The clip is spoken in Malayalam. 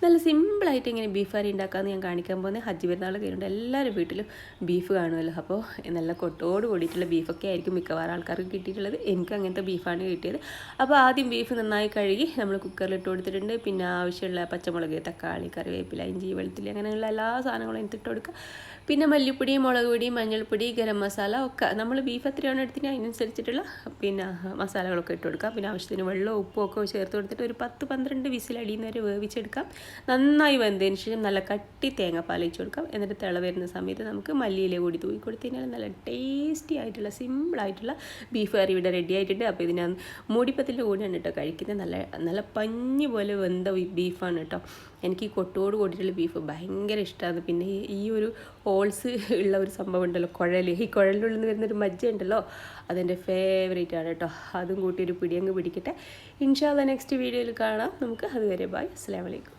നല്ല സിമ്പിളായിട്ട് ഇങ്ങനെ ബീഫ് കറി ഉണ്ടാക്കാമെന്ന് ഞാൻ കാണിക്കാൻ പോകുന്നത്. ഹജ്ജ് പെരുന്നാൾ കഴിഞ്ഞിട്ട് എല്ലാവരും വീട്ടിലും ബീഫ് കാണുമല്ലോ. അപ്പോൾ നല്ല കൊട്ടോട് കൂടിയിട്ടുള്ള ബീഫൊക്കെ ആയിരിക്കും മിക്കവാറും ആൾക്കാർക്ക് കിട്ടിയിട്ടുള്ളത്. എനിക്ക് അങ്ങനത്തെ ബീഫാണ് കിട്ടിയത്. അപ്പോൾ ആദ്യം ബീഫ് നന്നായി കഴുകി നമ്മൾ കുക്കറിൽ ഇട്ട് കൊടുത്തിട്ടുണ്ട്. പിന്നെ ആവശ്യമുള്ള പച്ചമുളക്, തക്കാളി, കറിവേപ്പില, ഇഞ്ചി, വെളുത്തുള്ളി അങ്ങനെയുള്ള എല്ലാ സാധനങ്ങളും എടുത്തിട്ട് കൊടുക്കുക. പിന്നെ മല്ലിപ്പൊടി, മുളക് പൊടി, മഞ്ഞൾപ്പൊടി, ഗരം മസാല ഒക്കെ നമ്മൾ ബീഫ് എത്രയാണ് എടുത്തിന് അതിനനുസരിച്ചിട്ടുള്ള പിന്നെ മസാലകളൊക്കെ ഇട്ട് കൊടുക്കുക. പിന്നെ ആവശ്യത്തിന് വെള്ളവും ഉപ്പും ഒക്കെ ചേർത്ത് കൊടുത്തിട്ട് ഒരു 10-12 വിസിലടിയുന്നവരെ വേവിച്ചെടുക്കാം. നന്നായി വെന്തതിന് ശേഷം നല്ല കട്ടി തേങ്ങാപ്പാൽ ഒഴിച്ച് കൊടുക്കാം. എന്നിട്ട് തിള വരുന്ന സമയത്ത് നമുക്ക് മല്ലിയില കൂടി തൂക്കി കൊടുത്തു കഴിഞ്ഞാൽ നല്ല ടേസ്റ്റി ആയിട്ടുള്ള സിമ്പിളായിട്ടുള്ള ബീഫ് കറി ഇവിടെ റെഡി ആയിട്ടുണ്ട്. അപ്പോൾ ഇതിന് മൂടിപ്പത്തിൻ്റെ കൂടെയാണ് കേട്ടോ കഴിക്കുന്നത്. നല്ല പഞ്ഞി പോലെ വെന്ത ബീഫാണ് കേട്ടോ. എനിക്ക് ഈ കൊട്ടോട് കൂടിയിട്ടുള്ള ബീഫ് ഭയങ്കര ഇഷ്ടമാണ്. പിന്നെ ഈ ഒരു ഹോൾസ് ഉള്ള ഒരു സംഭവം ഉണ്ടല്ലോ, കുഴൽ, ഈ കുഴലിൻ്റെ ഉള്ളിൽ നിന്ന് വരുന്നൊരു മജ്ജ ഉണ്ടല്ലോ, അതെൻ്റെ ഫേവറേറ്റ് ആണ് കേട്ടോ. അതും കൂട്ടി ഒരു പിടിയങ്ങ് പിടിക്കട്ടെ. ഇൻഷാ അല്ലാഹ് നെക്സ്റ്റ് വീഡിയോയിൽ കാണാം നമുക്ക്. അതുവരെ ബൈ, അസ്സലാമു അലൈക്കും.